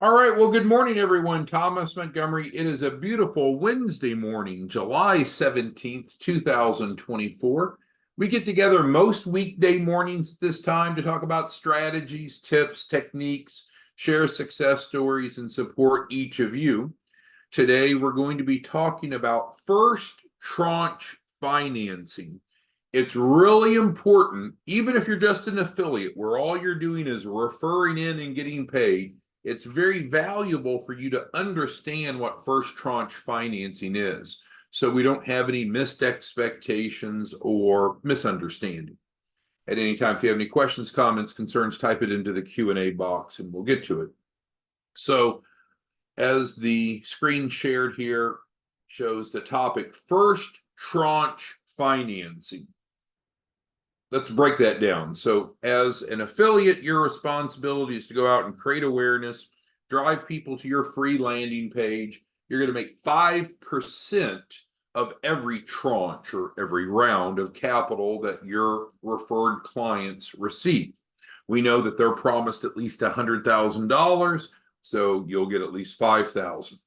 All right, well, good morning, everyone. Thomas Montgomery. It is a beautiful Wednesday morning, July 17th, 2024. We get together most weekday mornings at this time to talk about strategies, tips, techniques, share success stories, and support each of you. Today, we're going to be talking about first tranche financing. It's really important, even if you're just an affiliate where all you're doing is referring in and getting paid. It's very valuable for you to understand what first tranche financing is so we don't have any missed expectations or misunderstanding. At any time, if you have any questions, comments, concerns, type it into the Q&A box and we'll get to it. So as the screen shared here shows the topic, first tranche financing. Let's break that down. So as an affiliate, your responsibility is to go out and create awareness, drive people to your free landing page. You're going to make 5% of every tranche or every round of capital that your referred clients receive. We know that they're promised at least $100,000, so you'll get at least $5,000.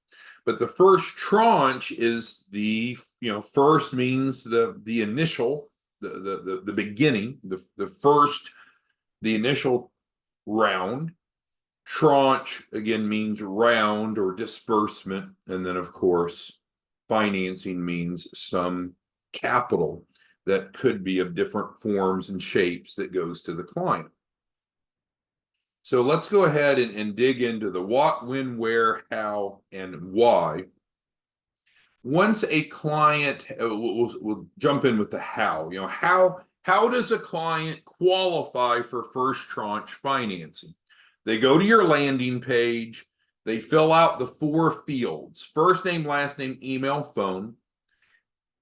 But the first tranche is first means the initial, the beginning, the initial round. Tranche again means round or disbursement, and then of course financing means some capital that could be of different forms and shapes that goes to the client. So let's go ahead and dig into the what, when, where, how, and why. Once a client, we'll jump in with the how. How does a client qualify for first tranche financing? They go to your landing page, they fill out the 4 fields: first name, last name, email, phone,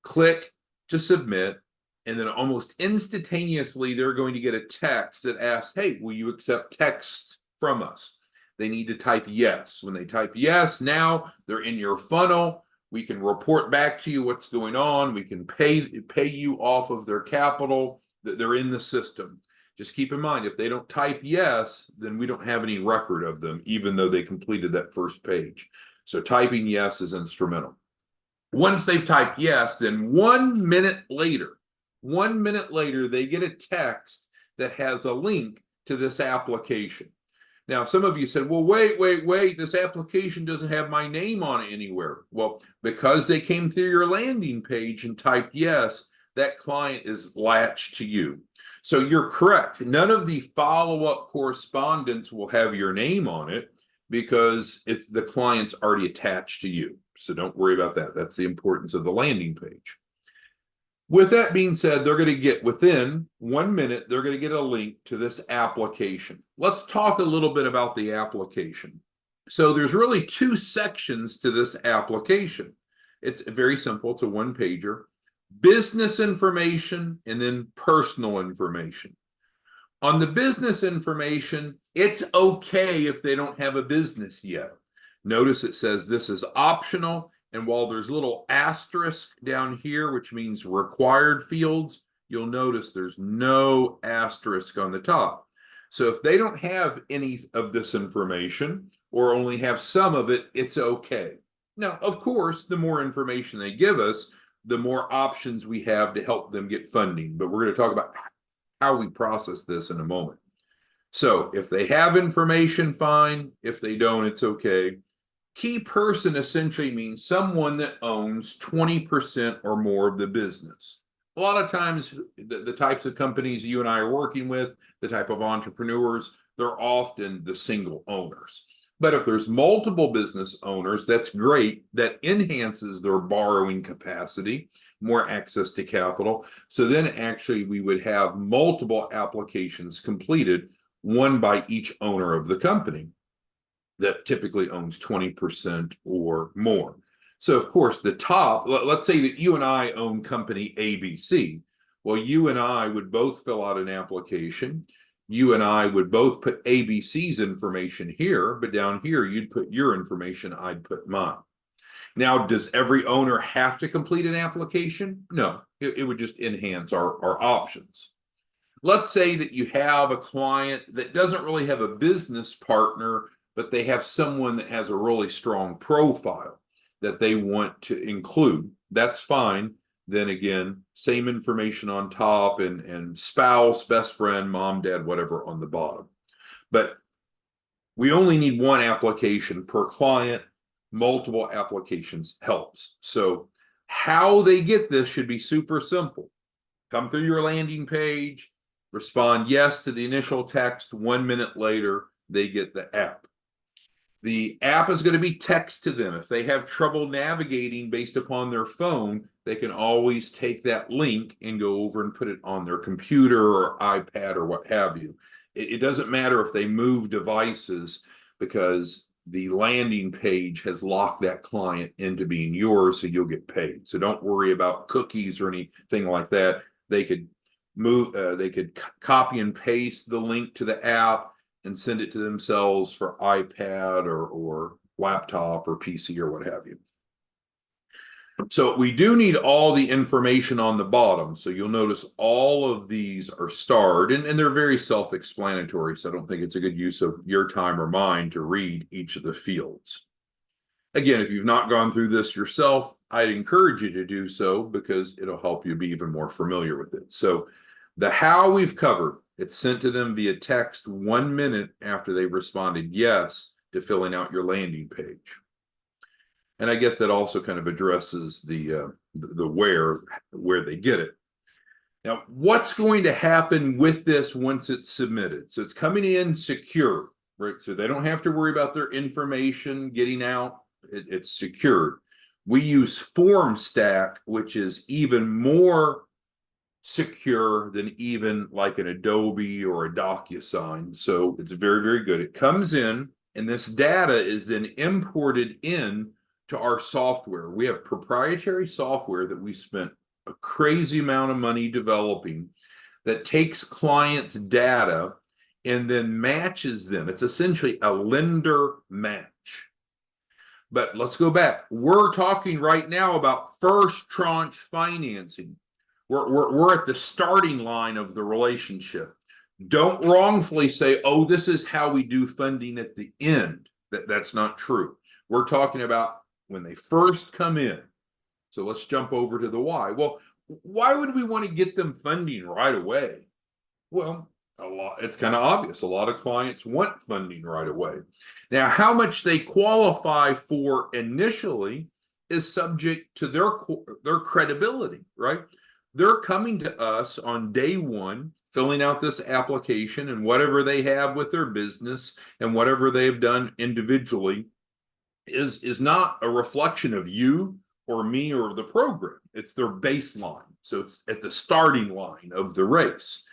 click to submit, and then almost instantaneously they're going to get a text that asks, hey, will you accept text from us? They need to type yes. When they type yes, now they're in your funnel. We can report back to you what's going on. We can pay you off of their capital that they're in the system. Just keep in mind, if they don't type yes, then we don't have any record of them, even though they completed that first page. So typing yes is instrumental. Once they've typed yes, then 1 minute later, they get a text that has a link to this application. Now, some of you said, well, wait, this application doesn't have my name on it anywhere. Well, because they came through your landing page and typed yes, that client is latched to you. So you're correct. None of the follow-up correspondence will have your name on it because the client's already attached to you. So don't worry about that. That's the importance of the landing page. With that being said, they're going to get, within 1 minute, they're going to get a link to this application. Let's talk a little bit about the application. So there's really 2 sections to this application. It's very simple. It's a 1-pager. Business information and then personal information. On the business information, it's okay if they don't have a business yet. Notice it says this is optional. And while there's little asterisk down here, which means required fields, you'll notice there's no asterisk on the top. So if they don't have any of this information or only have some of it, it's okay. Now, of course, the more information they give us, the more options we have to help them get funding. But we're going to talk about how we process this in a moment. So if they have information, fine. If they don't, it's okay. Key person essentially means someone that owns 20% or more of the business. A lot of times, the types of companies you and I are working with, the type of entrepreneurs, they're often the single owners. But if there's multiple business owners, that's great. That enhances their borrowing capacity, more access to capital. So then actually we would have multiple applications completed, one by each owner of the company that typically owns 20% or more. So of course the top, let's say that you and I own company ABC. Well, you and I would both fill out an application. You and I would both put ABC's information here, but down here you'd put your information, I'd put mine. Now, does every owner have to complete an application? No, it would just enhance our options. Let's say that you have a client that doesn't really have a business partner, but they have someone that has a really strong profile that they want to include. That's fine. Then again, same information on top and spouse, best friend, mom, dad, whatever on the bottom. But we only need one application per client. Multiple applications helps. So how they get this should be super simple. Come through your landing page, respond yes to the initial text. 1 minute later, they get the app. The app is going to be text to them. If they have trouble navigating based upon their phone, they can always take that link and go over and put it on their computer or iPad or what have you. It doesn't matter if they move devices, because the landing page has locked that client into being yours, so you'll get paid. So don't worry about cookies or anything like that. They could copy and paste the link to the app and send it to themselves for iPad or laptop or PC or what have you. So we do need all the information on the bottom. So you'll notice all of these are starred, and they're very self-explanatory. So I don't think it's a good use of your time or mine to read each of the fields. Again, if you've not gone through this yourself, I'd encourage you to do so, because it'll help you be even more familiar with it. So the how we've covered. It's sent to them via text 1 minute after they've responded yes to filling out your landing page. And I guess that also kind of addresses the where they get it. Now, what's going to happen with this once it's submitted? So it's coming in secure, right? So they don't have to worry about their information getting out. It's secured. We use FormStack, which is even more secure than even like an Adobe or a DocuSign. So it's very, very good. It comes in, and this data is then imported in to our software. We have proprietary software that we spent a crazy amount of money developing that takes clients' data and then matches them. It's essentially a lender match. But let's go back. We're talking right now about first tranche financing. We're at the starting line of the relationship. Don't wrongfully say, oh, this is how we do funding at the end. That's not true. We're talking about when they first come in. So let's jump over to the why. Well, why would we want to get them funding right away? Well, it's kind of obvious. A lot of clients want funding right away. Now, how much they qualify for initially is subject to their credibility, right? They're coming to us on day one, filling out this application, and whatever they have with their business and whatever they've done individually is not a reflection of you or me or the program. It's their baseline. So it's at the starting line of the race.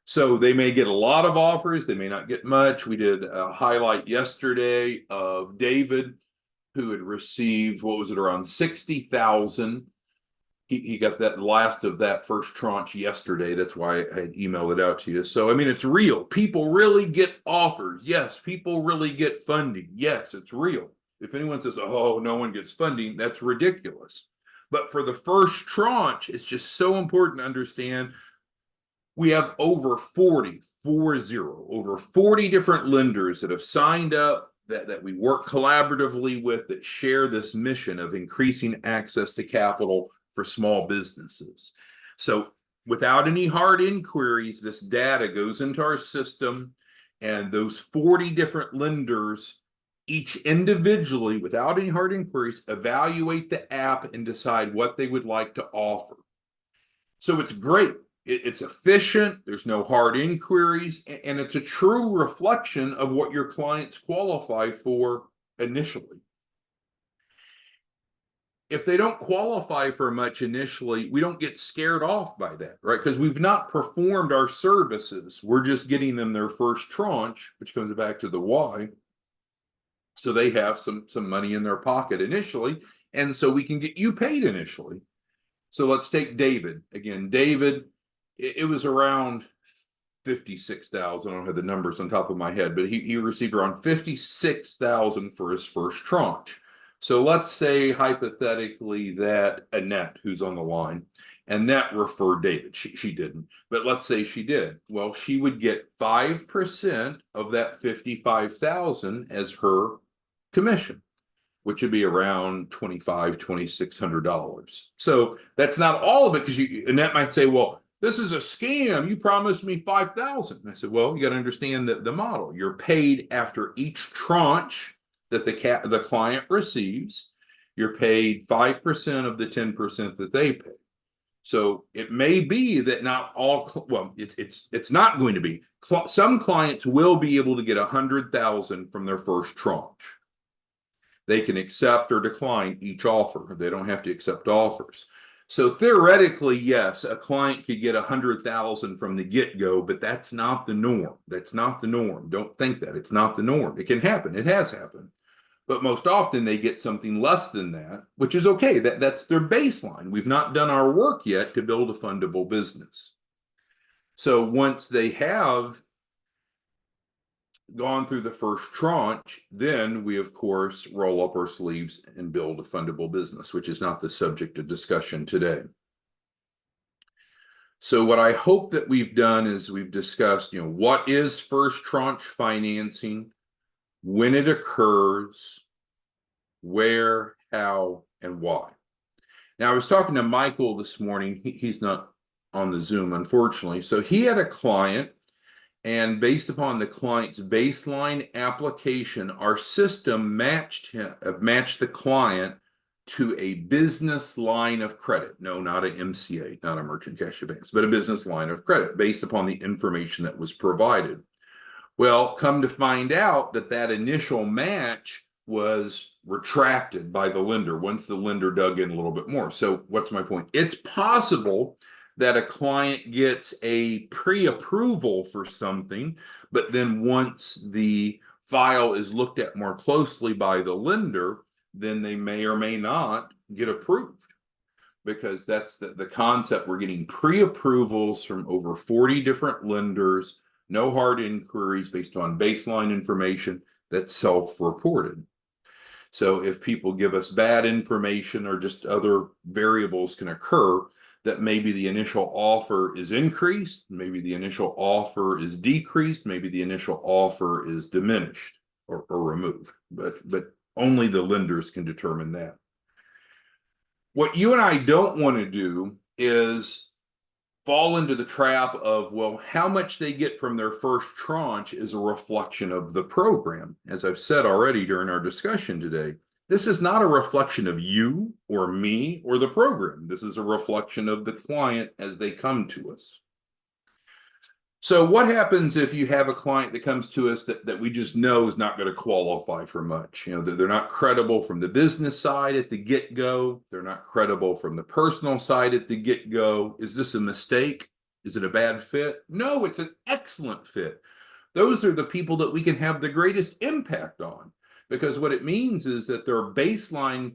So they may get a lot of offers. They may not get much. We did a highlight yesterday of David, who had received, what was it, around 60,000. He got that last of that first tranche yesterday. That's why I had emailed it out to you. So, I mean, it's real. People really get offers. Yes. People really get funding. Yes, it's real. If anyone says, oh, no one gets funding, that's ridiculous. But for the first tranche, it's just so important to understand we have over 40 different lenders that have signed up, that we work collaboratively with, that share this mission of increasing access to capital for small businesses. So without any hard inquiries, this data goes into our system, and those 40 different lenders, each individually, without any hard inquiries, evaluate the app and decide what they would like to offer. So it's great. It's efficient. There's no hard inquiries, and it's a true reflection of what your clients qualify for initially. If they don't qualify for much initially, we don't get scared off by that, right? Because we've not performed our services. We're just getting them their first tranche, which comes back to the why. So they have some money in their pocket initially, and so we can get you paid initially. So let's take David. Again, David, it was around 56,000. I don't have the numbers on top of my head, but he received around 56,000 for his first tranche. So let's say hypothetically that Annette, who's on the line, Annette referred David. She didn't, but let's say she did. Well, she would get 5% of that 55,000 as her commission, which would be around $2,600. So that's not all of it, because Annette might say, well, this is a scam. You promised me 5,000. I said, well, you got to understand the model. You're paid after each tranche that the client receives. You're paid 5% of the 10% that they pay. So it may be that not all, well, it's not going to be. Some clients will be able to get 100,000 from their first tranche. They can accept or decline each offer. They don't have to accept offers. So theoretically, yes, a client could get 100,000 from the get-go, but that's not the norm. That's not the norm. Don't think that. It's not the norm. It can happen. It has happened. But most often they get something less than that, which is okay. That's their baseline. We've not done our work yet to build a fundable business. So once they have gone through the first tranche, then we, of course, roll up our sleeves and build a fundable business, which is not the subject of discussion today. So what I hope that we've done is we've discussed, what is first tranche financing, when it occurs, where, how, and why. Now, I was talking to Michael this morning. He's not on the Zoom, unfortunately. So he had a client, and based upon the client's baseline application, our system matched the client to a business line of credit. No, not an MCA, not a merchant cash advance, but a business line of credit based upon the information that was provided. Well, come to find out that initial match was retracted by the lender once the lender dug in a little bit more. So what's my point? It's possible that a client gets a pre-approval for something, but then once the file is looked at more closely by the lender, then they may or may not get approved, because that's the concept. We're getting pre-approvals from over 40 different lenders, no hard inquiries, based on baseline information that's self-reported. So if people give us bad information or just other variables can occur, that maybe the initial offer is increased, maybe the initial offer is decreased, maybe the initial offer is diminished or removed, but only the lenders can determine that. What you and I don't want to do is fall into the trap of, well, how much they get from their first tranche is a reflection of the program. As I've said already during our discussion today, this is not a reflection of you or me or the program. This is a reflection of the client as they come to us. So what happens if you have a client that comes to us that we just know is not going to qualify for much? They're not credible from the business side at the get-go. They're not credible from the personal side at the get-go. Is this a mistake? Is it a bad fit? No, it's an excellent fit. Those are the people that we can have the greatest impact on, because what it means is that their baseline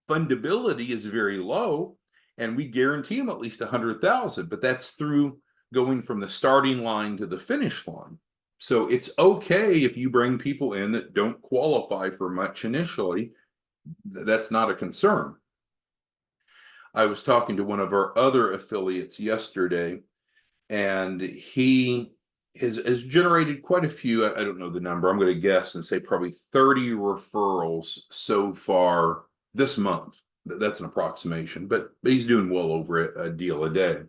fundability is very low, and we guarantee them at least 100,000, but that's through going from the starting line to the finish line. So it's okay if you bring people in that don't qualify for much initially. That's not a concern. I was talking to one of our other affiliates yesterday, and he has generated quite a few. I don't know the number. I'm going to guess and say probably 30 referrals so far this month. That's an approximation, but he's doing well over a deal a day.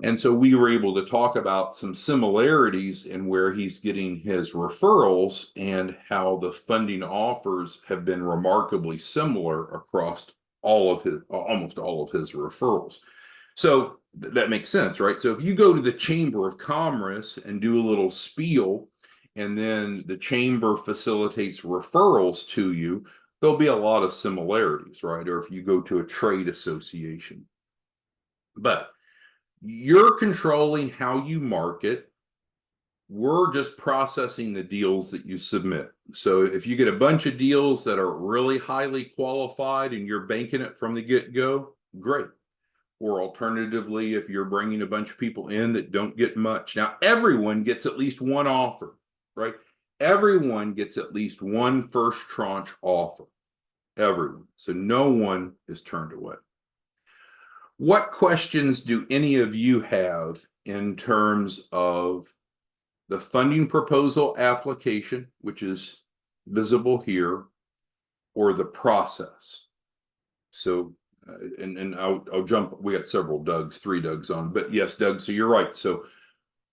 And so we were able to talk about some similarities in where he's getting his referrals and how the funding offers have been remarkably similar across almost all of his referrals. So that makes sense, right? So if you go to the Chamber of Commerce and do a little spiel, and then the chamber facilitates referrals to you, there'll be a lot of similarities, right? Or if you go to a trade association. But you're controlling how you market. We're just processing the deals that you submit. So if you get a bunch of deals that are really highly qualified and you're banking it from the get-go, great. Or alternatively, if you're bringing a bunch of people in that don't get much. Now, everyone gets at least one offer, right? Everyone gets at least one first tranche offer. Everyone. So no one is turned away. What questions do any of you have in terms of the funding proposal application, which is visible here, or the process? So, and I'll jump. We got several Dougs, three Dougs on, but yes, Doug. So you're right. So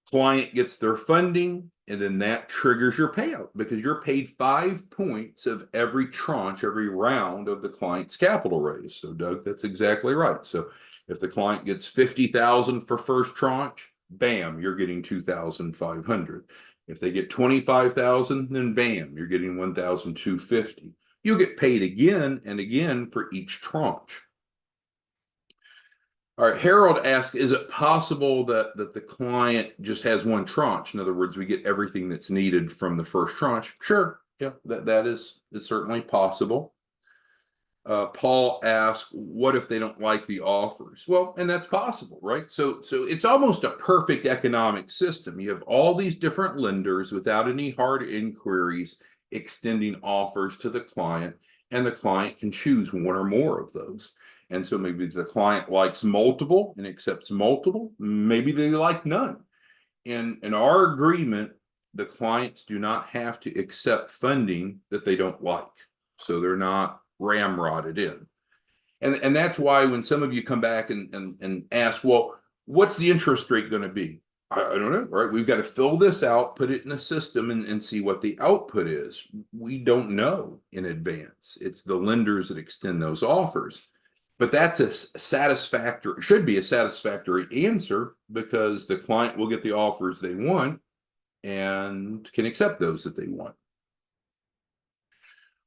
client gets their funding, and then that triggers your payout because you're paid 5 points of every tranche, every round of the client's capital raise. So, Doug, that's exactly right. So, if the client gets 50,000 for first tranche, bam, you're getting 2,500. If they get 25,000, then bam, you're getting 1,250. You'll get paid again and again for each tranche. All right, Harold asked, is it possible that the client just has one tranche? In other words, we get everything that's needed from the first tranche. Sure, yeah, that is certainly possible. Paul asked, what if they don't like the offers? Well, and that's possible, right? So it's almost a perfect economic system. You have all these different lenders without any hard inquiries extending offers to the client, and the client can choose one or more of those. And so maybe the client likes multiple and accepts multiple. Maybe they like none. In our agreement, the clients do not have to accept funding that they don't like. So they're not ramrodded in. And that's why when some of you come back and ask, well, what's the interest rate going to be? I don't know, right? We've got to fill this out, put it in a system, and see what the output is. We don't know in advance. It's the lenders that extend those offers. But that's a satisfactory, should be a satisfactory answer because the client will get the offers they want and can accept those that they want.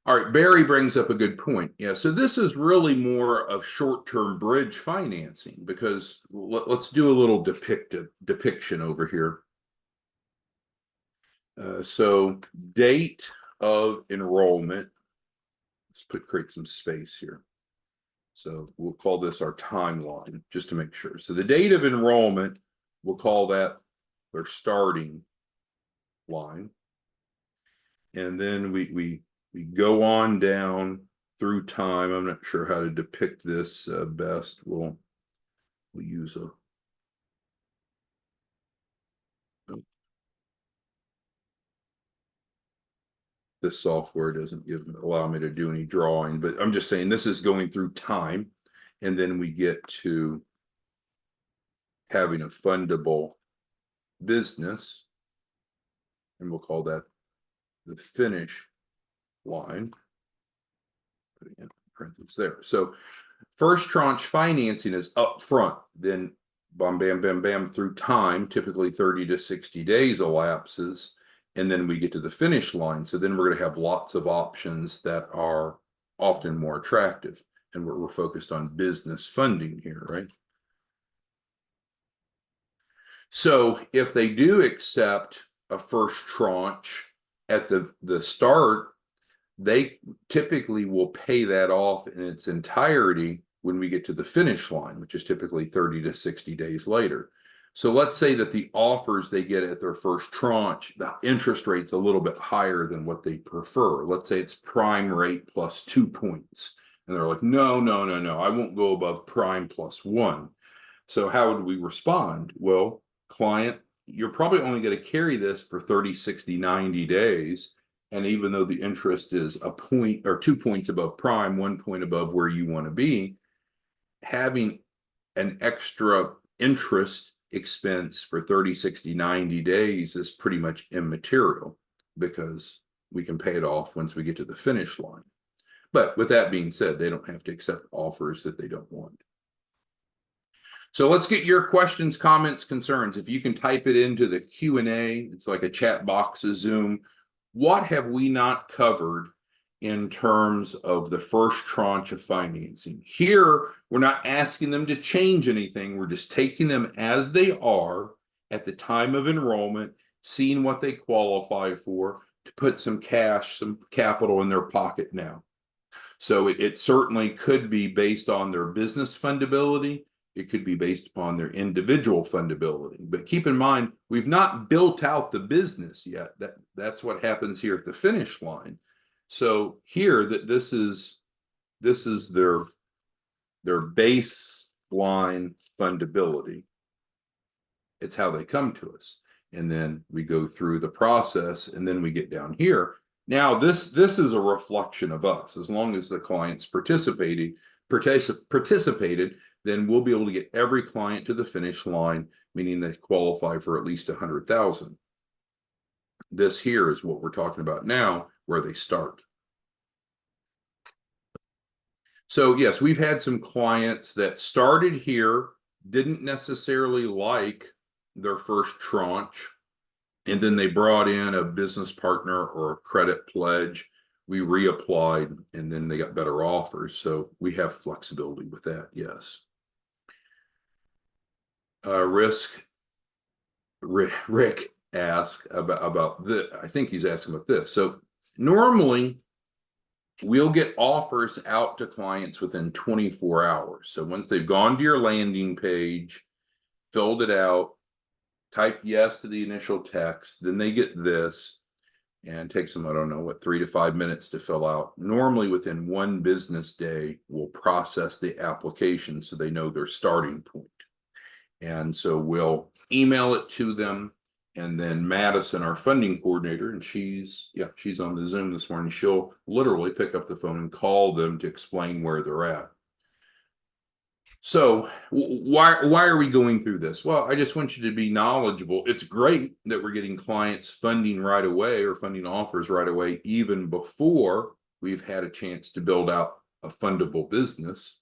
All right, Barry brings up a good point. Yeah, so this is really more of short-term bridge financing because let's do a little depiction over here. So date of enrollment. Let's create some space here. So we'll call this our timeline just to make sure. So the date of enrollment, we'll call that their starting line. And then we go on down through time. I'm not sure how to depict this best. We'll use this software doesn't allow me to do any drawing, but I'm just saying this is going through time, and then we get to having a fundable business, and we'll call that the finish line. Putting in parentheses there. So first tranche financing is up front, then bam, bam, bam, bam through time, typically 30 to 60 days elapses, and then we get to the finish line. So then we're going to have lots of options that are often more attractive, and we're focused on business funding here, right? So if they do accept a first tranche at the start, they typically will pay that off in its entirety when we get to the finish line, which is typically 30 to 60 days later. So let's say that the offers they get at their first tranche, the interest rate's a little bit higher than what they prefer. Let's say it's prime rate plus 2 points. And they're like, no, I won't go above prime plus 1. So how would we respond? Well, client, you're probably only going to carry this for 30, 60, 90 days. And even though the interest is a point or 2 points above prime, 1 point above where you want to be, having an extra interest expense for 30, 60, 90 days is pretty much immaterial because we can pay it off once we get to the finish line. But with that being said, they don't have to accept offers that they don't want. So let's get your questions, comments, concerns. If you can type it into the Q&A, it's like a chat box of Zoom. What have we not covered in terms of the first tranche of financing? Here, we're not asking them to change anything. We're just taking them as they are at the time of enrollment, seeing what they qualify for, to put some cash, some capital in their pocket now. So it certainly could be based on their business fundability. It could be based upon their individual fundability. But keep in mind, we've not built out the business yet. That's what happens here at the finish line. So here, that this is this is their baseline fundability. It's how they come to us. And then we go through the process, and then we get down here. Now, this is a reflection of us. As long as the clients participated, then we'll be able to get every client to the finish line, meaning they qualify for at least 100,000. This here is what we're talking about now, where they start. So yes, we've had some clients that started here, didn't necessarily like their first tranche, and then they brought in a business partner or a credit pledge. We reapplied, and then they got better offers. So we have flexibility with that, yes. Rick asked about this. I think he's asking about this. So normally we'll get offers out to clients within 24 hours. So once they've gone to your landing page, filled it out, typed yes to the initial text, then they get this, and takes them, I don't know, 3 to 5 minutes to fill out. Normally within 1 business day, we'll process the application so they know their starting point. And so we'll email it to them, and then Madison, our funding coordinator, and she's on the Zoom this morning, she'll literally pick up the phone and call them to explain where they're at. So why are we going through this? Well, I just want you to be knowledgeable. It's great that we're getting clients funding right away, or funding offers right away, even before we've had a chance to build out a fundable business.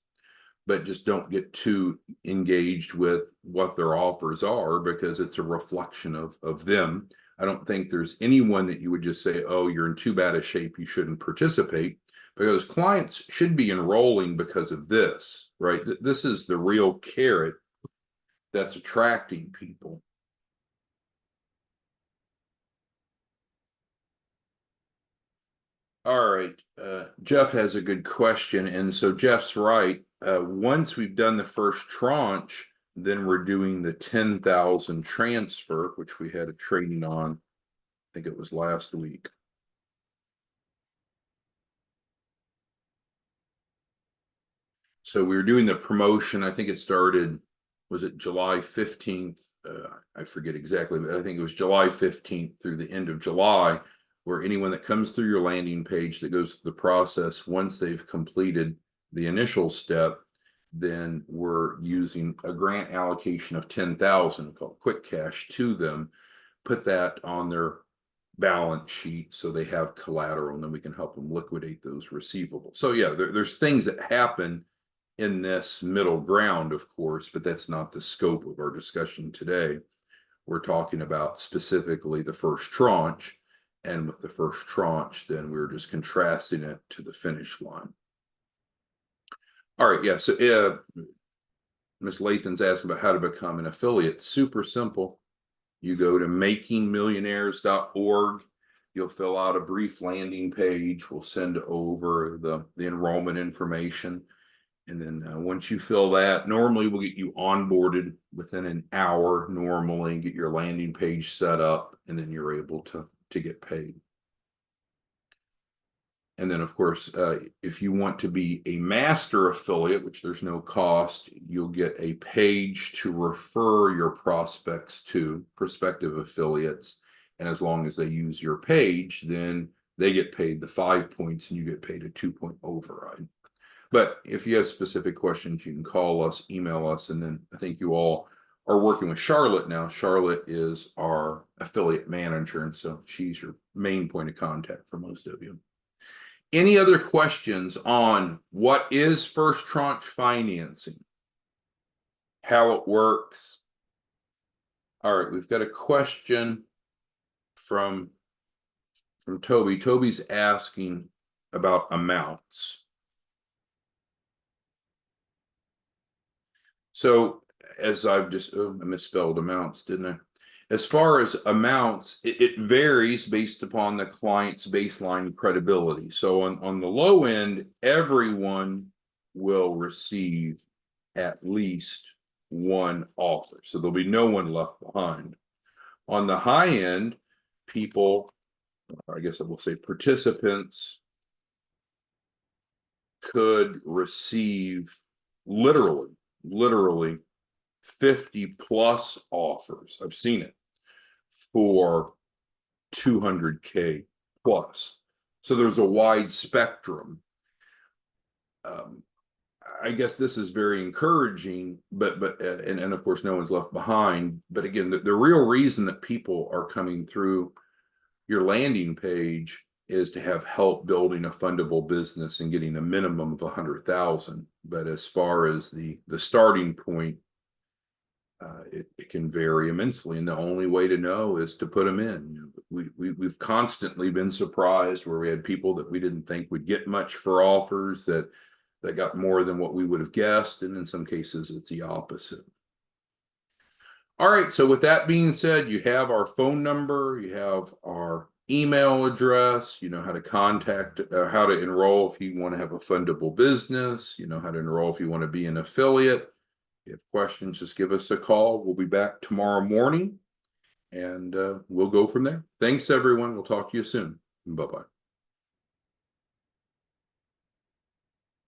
But just don't get too engaged with what their offers are, because it's a reflection of them. I don't think there's anyone that you would just say, oh, you're in too bad a shape, you shouldn't participate, because clients should be enrolling because of this, right? This is the real carrot that's attracting people. All right, Jeff has a good question, and so Jeff's right. Once we've done the first tranche, then we're doing the 10,000 transfer, which we had a training on, I think it was last week. So we were doing the promotion. I think it started, was it July 15th? I forget exactly, but I think it was July 15th through the end of July, where anyone that comes through your landing page that goes through the process, once they've completed the initial step, then we're using a grant allocation of 10,000 called quick cash to them, put that on their balance sheet so they have collateral, and then we can help them liquidate those receivables. So yeah, there's things that happen in this middle ground, of course, but that's not the scope of our discussion today. We're talking about specifically the first tranche, and with the first tranche, then we're just contrasting it to the finish line. All right, yeah, so Ms. Lathan's asking about how to become an affiliate. Super simple. You go to makingmillionaires.org. You'll fill out a brief landing page. We'll send over the enrollment information. And then once you fill that, normally we'll get you onboarded within an hour, normally get your landing page set up, and then you're able to get paid. And then, of course, if you want to be a master affiliate, which there's no cost, you'll get a page to refer your prospects to, prospective affiliates. And as long as they use your page, then they get paid the 5 points and you get paid a 2-point override. But if you have specific questions, you can call us, email us, and then I think you all are working with Charlotte now. Charlotte is our affiliate manager, and so she's your main point of contact for most of you. Any other questions on what is first tranche financing, how it works? All right, we've got a question from Toby. Toby's asking about amounts. So as I've just, I misspelled amounts, didn't I? As far as amounts, it varies based upon the client's baseline credibility. So on the low end, everyone will receive at least one offer. So there'll be no one left behind. On the high end, people, I guess I will say participants, could receive literally 50 plus offers. I've seen it for 200K plus. So there's a wide spectrum. I guess this is very encouraging, and of course no one's left behind. But again, the real reason that people are coming through your landing page is to have help building a fundable business and getting a minimum of 100,000. But as far as the starting point, it can vary immensely, and the only way to know is to put them in. We've constantly been surprised where we had people that we didn't think would get much for offers that got more than what we would have guessed, and in some cases it's the opposite. All right, so with that being said, you have our phone number, you have our email address, you know how to contact, how to enroll if you want to have a fundable business, you know how to enroll if you want to be an affiliate. If you have questions, just give us a call. We'll be back tomorrow morning, and we'll go from there. Thanks, everyone. We'll talk to you soon. Bye-bye.